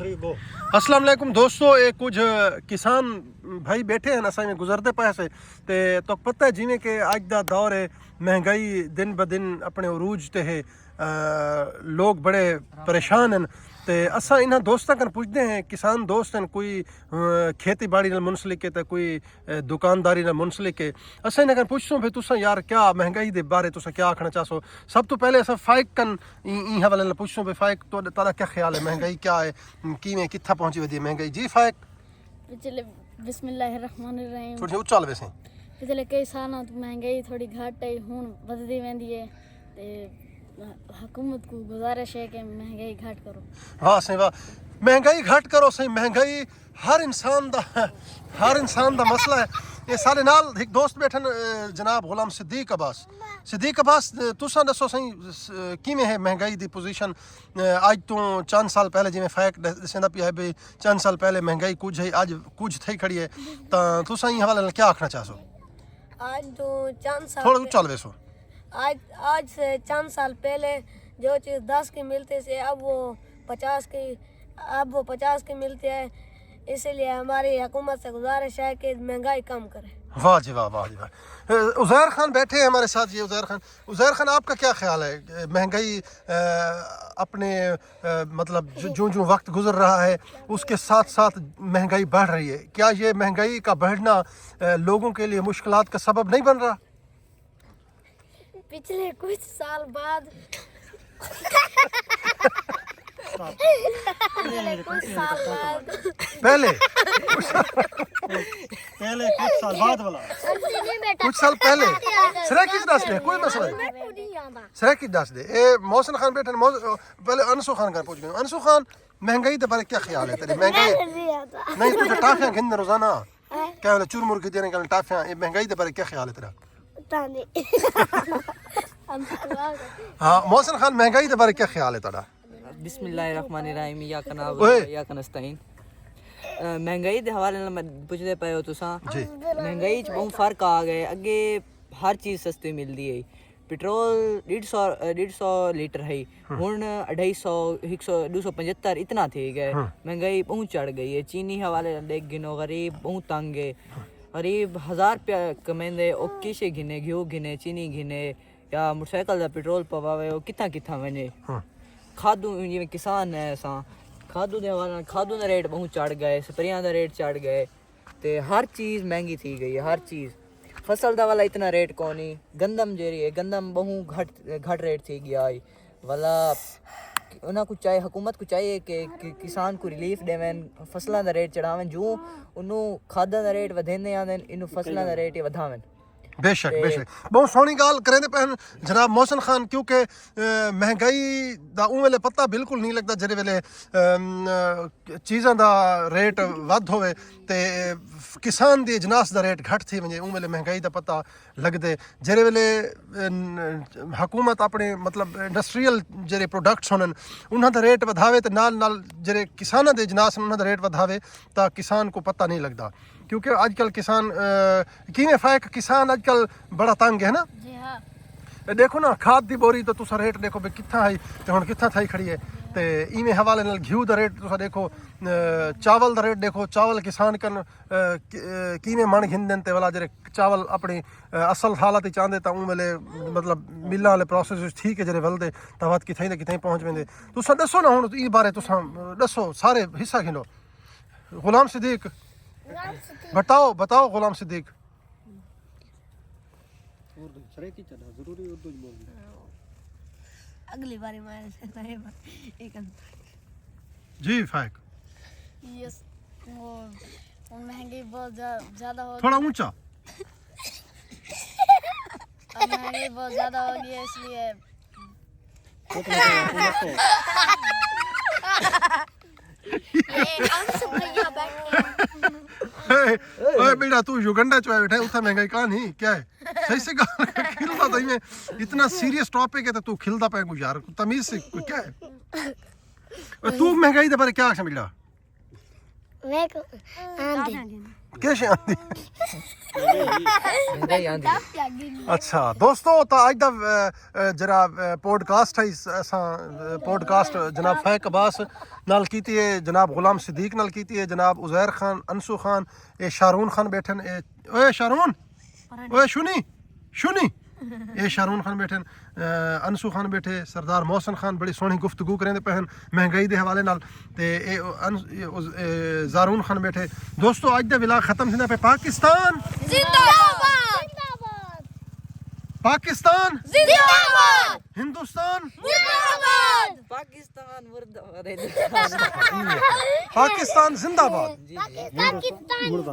अस्सलाम वालेकुम दोस्तों, ये कुछ किसान भाई बैठे हैं असा में गुजरते पाए से तो पता है जिमें कि अज का दौर है, महंगाई दिन ब दिन अपने उरूज ते है, लोग बड़े परेशान हैं। तो असा इन्हां दोस्तों कन पुछते हैं, किसान दोस्त हैं, कोई खेती बाड़ी नाल मुंसलिक है तो कोई दुकानदारी नाल मुंसलिक है। असा इन्हां कन पुछसूं भाई तुसा यार क्या महंगाई दे बारे तुसा क्या आखना चाहो। सब तो पहले असा फाइक कन ई हवाले नाल पुछसूं भाई फाइक तारा क्या ख्याल है, महंगाई क्या है, किवें कित्था पहुंची वधी है महंगाई। जी फाइक पिछले बिस्मिल्लाहिर्रहमानिर्रहीम थोड़ी उच्चा लवे से पिछले कई सालों तो महंगाई थोड़ी घट है, हुण वधदी वेंदी है ते हुकूमत को गुजारिश है कि महंगाई घट करो। वाह सही वाह, महंगाई घट करो सही। महंगाई हर इंसान दा मसला है। ये सारे नाल एक दोस्त बैठन जनाब गुलाम सिद्दीक अब्बास तुसा दसो सही किवें है महंगाई दी पोजीशन अज तो चंद साल पहले, जिवें फैक्ट दसेंदा पिया है भाई चंद साल पहले महंगाई कुछ है, अज कुछ थई खड़ी है, तो तुसा ई हवाले नाल क्या आखना चाहो। आज तो चंद साल थोड़ा उच्चा लवे सो। आज से चंद साल पहले जो चीज़ 10 की मिलती थी अब वो 50 की मिलती है। इसीलिए हमारी हुकूमत से गुजारिश है कि महंगाई कम करे। वाह जी वाह, वाह जी वाह। उज़ैर खान बैठे हैं हमारे साथ। ये उज़ैर खान आपका क्या ख्याल है, महंगाई अपने मतलब जो वक्त गुजर रहा है उसके साथ साथ महंगाई बढ़ रही है, क्या ये महंगाई का बढ़ना लोगों के लिए मुश्किलात का सबब नहीं बन रहा। पिछले कुछ साल बाद पहले कुछ साल पहले सराकी दस दे, कोई मसला नहीं, सराकी दस दे। ए मोहसिन खान बैठे, पहले अनसु खान का पूछ गए। अनसु खान महंगाई के बारे क्या ख्याल है तेरी। महंगाई नहीं तुझे टाफियां गिनने रोजाना क्या वाला चुरमुर के देने का टाफियां, ये महंगाई के बारे क्या ख्याल है तेरा। हाँ मोहसिन खान, महंगाई के बारे क्या ख्याल है तेरा। बिस्मिल्लाहिर्रहमानिर्रहीम या कनाब या कनस्ताइन। महंगाई के हवाले नाल पुछदे पे हो तुसां। महंगाई च बहुत फर्क आ गए। अगे हर चीज़ सस्ती मिलती है। पेट्रोल 150 लीटर है, हुण 250 275 इतना थी गए। महंगाई बहुत चढ़ गई है। चीनी हवाले देख गिनो, गरीब बहुत तंग है। गरीब 1000 रुपया कमेंदे ओ किशे गिने, घ्यू गिने, चीनी गिने या मोटरसाइकिल का पेट्रोल पवावे, वो कितना वने। खादू जिवें किसान है असां, खादू दे हवाले खादू दा रेट बहुत चढ़ गए, स्प्रेयां दा रेट चढ़ गए, ते हर चीज़ महंगी थी गई है। हर चीज़ फसल दा वाला इतना रेट कोनी। गंदम जेरी है, गंदम बहुत घट रेट थी गया है वाला। उन्हें कुछ चाहिए, हुकूमत को चाहिए कि किसान को रिलीफ देवें, फसलों का रेट चढ़ावें। जो उन्होंने खादा का रेट वधेंदे आंदे इन फसलों का रेट वधावें। बेशक बहुत सोहनी गाल करेंदे पैन जनाब मोहसिन खान, क्योंकि महंगाई दा उं वेले पता बिल्कुल नहीं लगता जेरे वेले चीज़ां दा रेट वध होवे ते किसान दी अजनास दा रेट घट थी वजे, उं वेले महंगाई दा पता लगदे। जेरे वेले हुकूमत अपने मतलब इंडस्ट्रियल जेरे प्रोडक्ट्स होन उन्हां दा रेट वधावे ते नाल जेरे किसानां दे अजनास उन्हां दा रेट वधावे तां किसान को पता नहीं लगता। क्योंकि आजकल किसान किवें फायक किसान आजकल बड़ा तंग है ना। जी हाँ, देखो ना खाद दी बोरी तो तुसा रेट देखो भाई कितना है ते हुण कितना थई खड़ी है। ते इवें हवाले नाल घ्यू दा रेट तुसा देखो, चावल दा रेट देखो। चावल किसान कन किवें मन घिंदन ते वाला जेरे चावल अपनी असल हालत ही चाहते तां उं वेले मतलब मिलां वाले प्रोसेस ठीक है जेरे वलदे तां वत किथाई ना किथाई पहुंच वेंदे। तुसा दसो ना हुण ई बारे तुसा दसो, सारे हिस्सा खिलो। गुलाम सिद्दीक बताओ गुलाम सिद्दीक। अगली बारी जी फाइक यस, वो महंगाई बहुत ज़्यादा हो थोड़ा ऊंचा। महंगाई बहुत ज़्यादा हो गई है, इसलिए ओए बेटा तू युगंडा चुआ बैठा है, उतना महंगाई कहां नहीं क्या है। सही से गाल खिलता तो में इतना सीरियस टॉपिक है तो तू खिलता पे कुछ यार, तमीज से कोई क्या है। तू महंगाई दे बारे क्या आखना बेटा। किश आंदी महंगाई आंदी अच्छा दोस्तों तो अज दा जरा पॉडकास्ट है असां पॉडकास्ट जनाब फैक अब्बास नाल कीती है, जनाब गुलाम सिद्दीक नाल कीती है, जनाब उजैर खान, अंसू खान, ए शारून खान बैठन, ओए शारून, ओए शुनी शुनी, ए शारून खान बैठन, अंसू खान बैठे, सरदार मोहसन खान बड़ी सोहनी गुफ्तगू करेंदे पहन महंगाई दे हवाले नाल, ते जारून खान बैठे। दोस्तों अज दा विलाग खत्म थींदा पे। पाकिस्तान जिंदाबाद पाकिस्तान जिंदाबाद हिंदुस्तान मुर्दाबाद पाकिस्तान मुर्दाबाद पाकिस्तान जिंदाबाद। पाकिस्तान